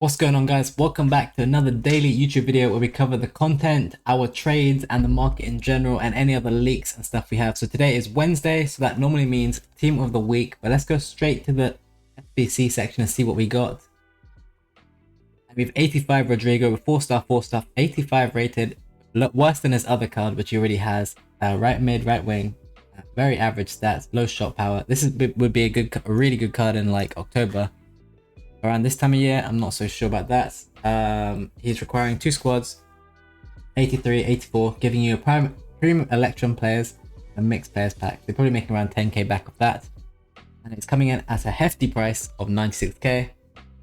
What's going on, guys? Welcome back to another daily YouTube video where we cover the content, our trades, and the market in general, and any other leaks and stuff we have. So today is Wednesday, so that normally means team of the week, but let's go straight to the FBC section and see what we got. And we have 85 Rodrigo with 4-star, 4-star, 85 rated, worse than his other card, which he already has. Right mid, right wing, very average stats, low shot power. This would be a really good card in like October. Around this time of year, I'm not so sure about that. He's requiring 2 squads, 83, 84, giving you a premium Electrum players and mixed players pack. They're probably making around 10k back of that. And it's coming in at a hefty price of 96k. This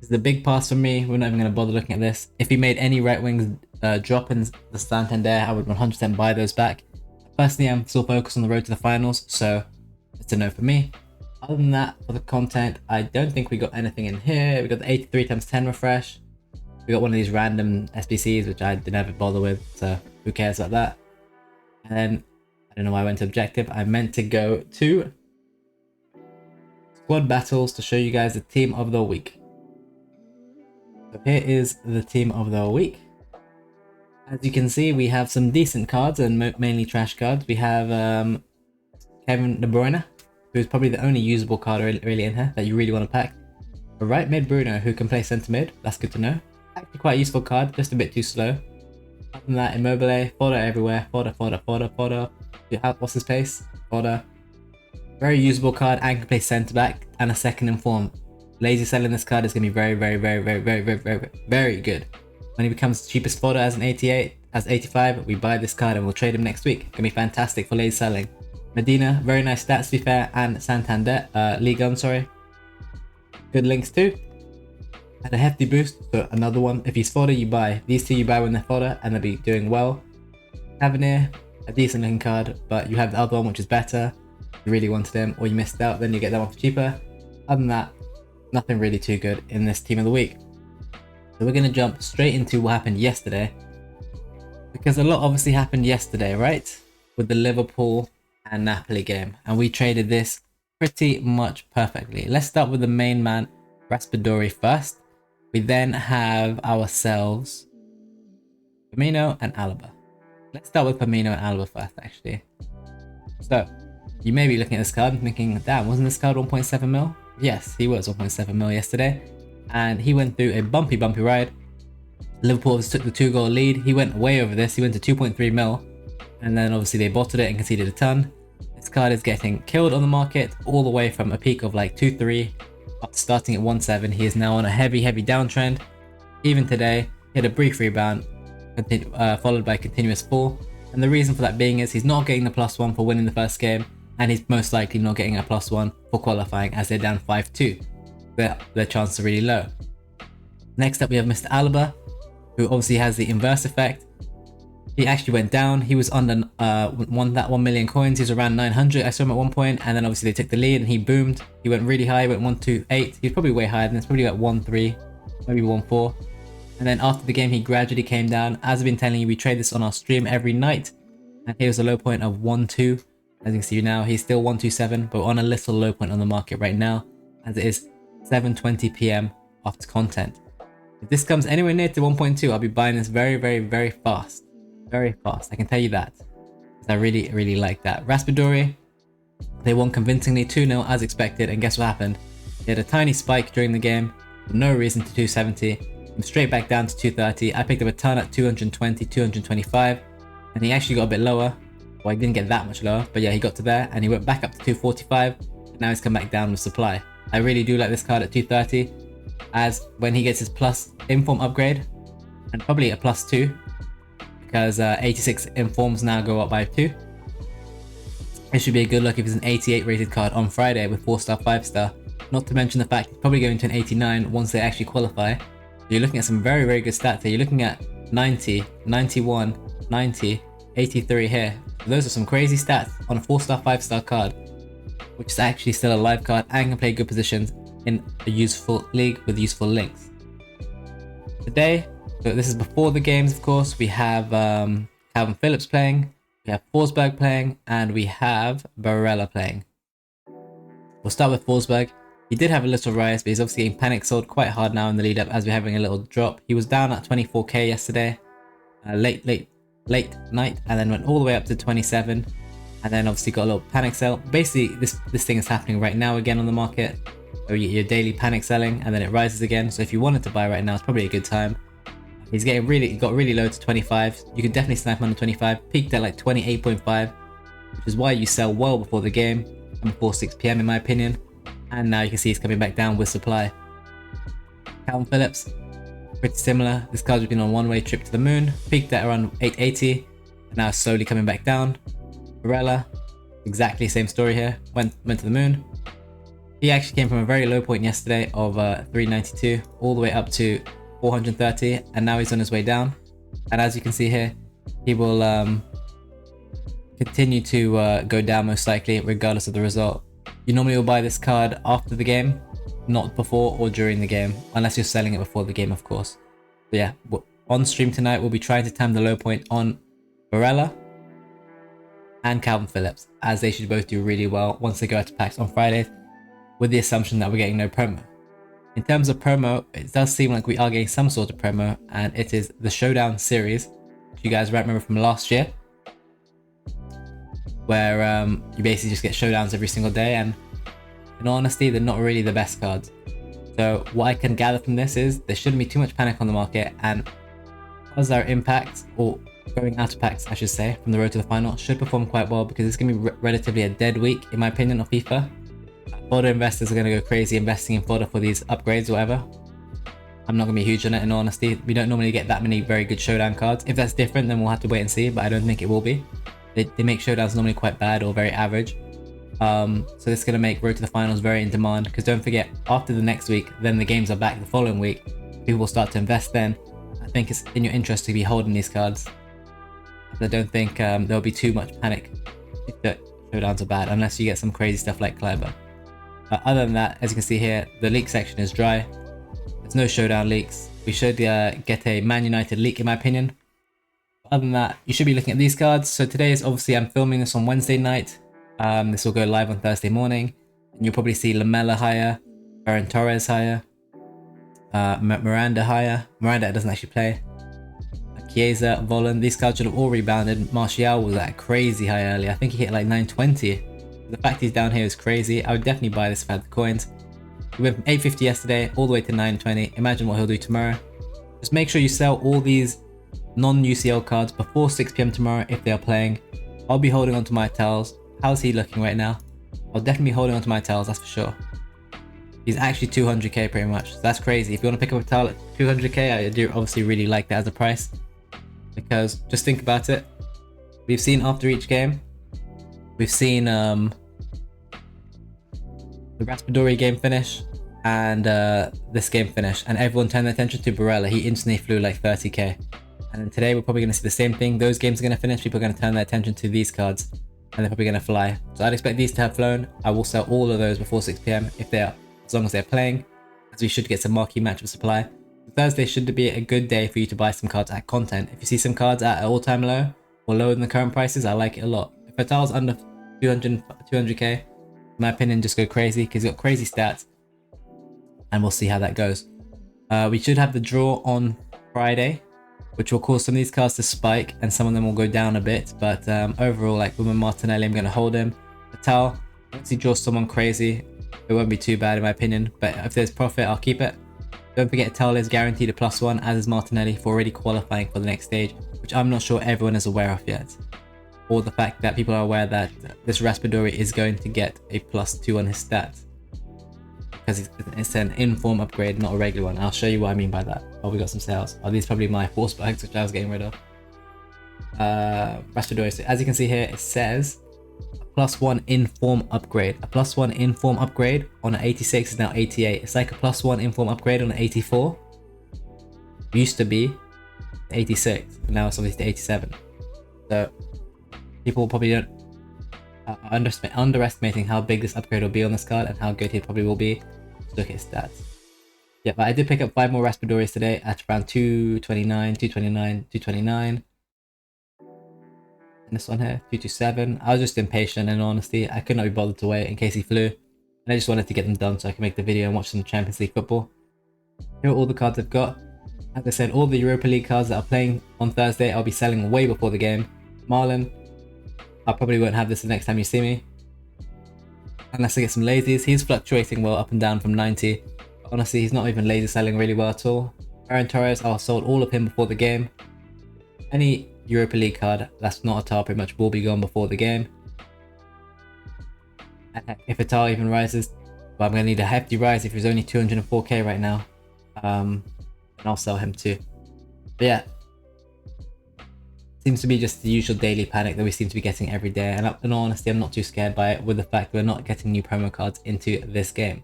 is a big pass for me. We're not even going to bother looking at this. If he made any right wings drop in the Santander, I would 100% buy those back. Personally, I'm still focused on the road to the finals, so it's a no for me. Other than that, for the content, I don't think we got anything in here. We got the 83 times 10 refresh. We got one of these random SBCs, which I didn't ever bother with, so who cares about that? And then, I don't know why I went to objective. I meant to go to squad battles to show you guys the team of the week. So here is the team of the week. As you can see, we have some decent cards and mainly trash cards. We have Kevin De Bruyne, who's probably the only usable card really in here that you really want to pack. A right mid Bruno who can play centre mid, that's good to know. Actually quite a useful card, just a bit too slow. Other than that, Immobile, fodder everywhere, fodder. What's his pace? Fodder. Very usable card and can play centre back and a second in form. Lazy selling this card is going to be very good. When he becomes cheapest fodder as an 88, as 85, we buy this card and we'll trade him next week. Gonna be fantastic for lazy selling. Medina, very nice stats to be fair, and Santander, Ligue 1, sorry. Good links too. Had a hefty boost, so another one. If he's fodder, you buy. These two you buy when they're fodder, and they'll be doing well. Tavernier, a decent looking card, but you have the other one which is better. You really wanted him, or you missed out, then you get that one for cheaper. Other than that, nothing really too good in this team of the week. So we're gonna jump straight into what happened yesterday. Because a lot obviously happened yesterday, right? With the Liverpool and Napoli game, and we traded this pretty much perfectly. Let's start with the main man, Raspadori first. We then have ourselves Firmino and Alaba. Let's start with Firmino and Alaba first, actually. So, you may be looking at this card and thinking, damn, wasn't this card 1.7 mil? Yes, he was 1.7 mil yesterday, and he went through a bumpy ride. Liverpool took the 2-goal lead. He went way over this. He went to 2.3 mil. And then obviously they bottled it and conceded a ton. This card is getting killed on the market all the way from a peak of like 2.3 after starting at 1.7. He is now on a heavy downtrend. Even today, he had a brief rebound followed by a continuous fall. And the reason for that being is he's not getting the +1 for winning the first game, and he's most likely not getting a +1 for qualifying as they're down 5-2. Their chances are really low. Next up we have Mr. Alaba, who obviously has the inverse effect. He actually went down. He was under 1 million coins. He was around 900. I saw him at one point, and then obviously they took the lead and he boomed. He went really high, went 128. He's probably way higher than this, probably like 1.3, maybe 1.4. And then after the game, he gradually came down. As I've been telling you, we trade this on our stream every night, and here's a low point of 1.2. As you can see now, he's still 127, but on a little low point on the market right now, as it is 7:20 p.m. after content. If this comes anywhere near to 1.2, I'll be buying this very fast. Very fast, I can tell you that. I really like that. Raspadori, they won convincingly 2-0 as expected, and guess what happened? They had a tiny spike during the game, for no reason, to 270, and straight back down to 230. I picked up a ton at 220, 225, and he actually got a bit lower. Well, he didn't get that much lower, but yeah, he got to there, and he went back up to 245, and now he's come back down with supply. I really do like this card at 230, as when he gets his plus inform upgrade, and probably a +2, because 86 informs now go up by 2. It should be a good look if it's an 88 rated card on Friday with 4-star, 5-star. Not to mention the fact it's probably going to an 89 once they actually qualify. You're looking at some very good stats here. You're looking at 90, 91, 90, 83 here. Those are some crazy stats on a 4-star, 5-star card, which is actually still a live card and can play good positions in a useful league with useful links. Today, so this is before the games, of course, we have Calvin Phillips playing, we have Forsberg playing, and we have Barella playing. We'll start with Forsberg. He did have a little rise, but he's obviously getting panic sold quite hard now in the lead up as we're having a little drop. He was down at 24k yesterday, late night, and then went all the way up to 27, and then obviously got a little panic sell. Basically, this thing is happening right now again on the market. So you get your daily panic selling, and then it rises again. So if you wanted to buy right now, it's probably a good time. He got really low to 25. You can definitely snipe on the 25. Peaked at like 28.5, which is why you sell well before the game and before 6 p.m. in my opinion. And now you can see he's coming back down with supply. Calvin Phillips, pretty similar. This card's been on one-way trip to the moon. Peaked at around 880, and now slowly coming back down. Varela, exactly same story here. Went to the moon. He actually came from a very low point yesterday of 392 all the way up to 430, and now he's on his way down. And as you can see here, he will continue to go down most likely regardless of the result. You normally will buy this card after the game, not before or during the game, unless you're selling it before the game, of course. But yeah, on stream tonight, we'll be trying to time the low point on Varela and Calvin Phillips, as they should both do really well once they go out to packs on Fridays, with the assumption that we're getting no promo. In terms of promo, it does seem like we are getting some sort of promo, and it is the Showdown series, which you guys might remember from last year, where you basically just get showdowns every single day, and in all honesty, they're not really the best cards. So what I can gather from this is there shouldn't be too much panic on the market, and as our impact, or going out of packs I should say, from the road to the final should perform quite well, because it's going to be relatively a dead week in my opinion of FIFA. Fodder investors are going to go crazy investing in fodder for these upgrades or whatever. I'm not going to be huge on it in all honesty. We don't normally get that many very good showdown cards. If that's different, then we'll have to wait and see, but I don't think it will be. They make showdowns normally quite bad or very average. So this is going to make road to the finals very in demand, because don't forget, after the next week, then the games are back the following week. People will start to invest then. I think it's in your interest to be holding these cards. I don't think there'll be too much panic if the showdowns are bad, unless you get some crazy stuff like Kleiber. Other than that, as you can see here, the leak section is dry. There's no showdown leaks. We should get a Man United leak in my opinion. Other than that, you should be looking at these cards. So today is obviously, I'm filming this on Wednesday night. This will go live on Thursday morning. And you'll probably see Lamella higher, Ferran Torres higher, Miranda higher. Miranda doesn't actually play. Chiesa, Volan, these cards should have all rebounded. Martial was at a crazy high earlier. I think he hit like 920. The fact he's down here is crazy. I would definitely buy this if I had the coins. We went from 850 yesterday all the way to 920. Imagine what he'll do tomorrow. Just make sure you sell all these non-UCL cards before 6 p.m. tomorrow if they are playing. I'll be holding on to my towels. How's he looking right now? I'll definitely be holding on to my towels, that's for sure. He's actually 200k pretty much. So that's crazy. If you want to pick up a towel at 200k, I do obviously really like that as a price. Because just think about it. We've seen after each game, we've seen the Raspadori game finish and this game finish, and everyone turned their attention to Barella. He instantly flew like 30k. And then today we're probably going to see the same thing. Those games are going to finish, people are going to turn their attention to these cards, and they're probably going to fly. So I'd expect these to have flown. I will sell all of those before 6 p.m. if they are, as long as they're playing, as we should get some marquee matchup supply. Thursday should be a good day for you to buy some cards at content. If you see some cards at an all-time low or lower than the current prices, I like it a lot. If a tile's under 200k, in my opinion, just go crazy, because he's got crazy stats, and we'll see how that goes. We should have the draw on Friday, which will cause some of these cards to spike and some of them will go down a bit, but overall, like with Martinelli, I'm going to hold him. Vital, once he draws someone crazy, it won't be too bad in my opinion, but if there's profit, I'll keep it. Don't forget, Vital is guaranteed a +1, as is Martinelli, for already qualifying for the next stage, which I'm not sure everyone is aware of yet. Or the fact that people are aware that this Raspadori is going to get a +2 on his stats, because it's an in-form upgrade, not a regular one. I'll show you what I mean by that. Oh, we got some sales. Oh, these are probably my force bags, which I was getting rid of. Raspadori, so as you can see here, it says a +1 in-form upgrade. A +1 in-form upgrade on an 86 is now 88. It's like a +1 in-form upgrade on an 84. It used to be 86, but now it's obviously 87. So people probably don't underestimating how big this upgrade will be on this card and how good he probably will be. Just look at his stats. Yeah, but I did pick up 5 more Raspadoris today at around 229, 229, 229. And this one here, 227. I was just impatient, in honesty. I could not be bothered to wait in case he flew. And I just wanted to get them done so I can make the video and watch some Champions League football. Here are all the cards I've got. As I said, all the Europa League cards that are playing on Thursday, I'll be selling way before the game. Marlon, I probably won't have this the next time you see me. Unless I get some lazies. He's fluctuating well up and down from 90. But honestly, he's not even lazy selling really well at all. Aaron Torres, I'll sold all of him before the game. Any Europa League card that's not a tar pretty much will be gone before the game. If a tar even rises, but I'm going to need a hefty rise if he's only 204k right now. And I'll sell him too. But yeah, seems to be just the usual daily panic that we seem to be getting every day, and in all honesty, I'm not too scared by it with the fact we're not getting new promo cards into this game.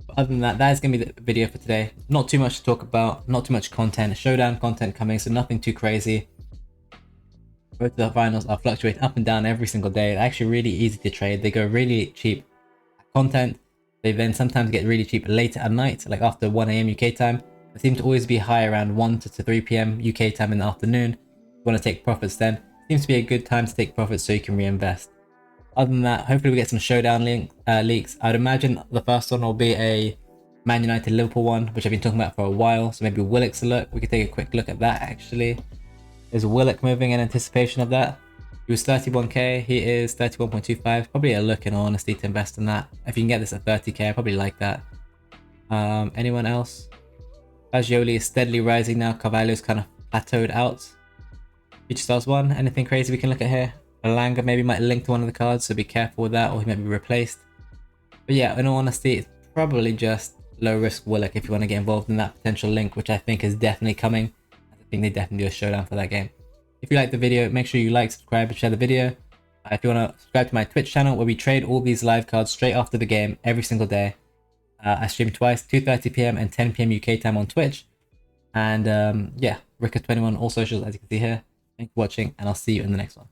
But other than that, that is going to be the video for today. Not too much to talk about, not too much content, showdown content coming, so nothing too crazy. Both of the finals are fluctuating up and down every single day. They're actually really easy to trade. They go really cheap content. They then sometimes get really cheap later at night, like after 1 AM UK time. They seem to always be high around 1 to 3 PM UK time in the afternoon. If you want to take profits then, seems to be a good time to take profits so you can reinvest. Other than that, hopefully we get some showdown leaks. I'd imagine the first one will be a Man United Liverpool one, which I've been talking about for a while, so maybe Willock's a look. We could take a quick look at that actually. Is Willock moving in anticipation of that? He was 31k, he is 31.25. Probably a look in all honesty to invest in that. If you can get this at 30k, I probably like that. Anyone else? Fagioli is steadily rising now. Carvalho's kind of plateaued out. Future Stars 1, anything crazy we can look at here? Alanga maybe might link to one of the cards, so be careful with that, or he might be replaced. But yeah, in all honesty, it's probably just low risk Willock if you want to get involved in that potential link, which I think is definitely coming. I think they definitely do a showdown for that game. If you like the video, make sure you like, subscribe, and share the video. If you want to subscribe to my Twitch channel where we trade all these live cards straight after the game every single day. I stream twice, 2:30 PM and 10 PM UK time on Twitch. And yeah, Rttf21, all socials as you can see here. Thanks for watching, and I'll see you in the next one.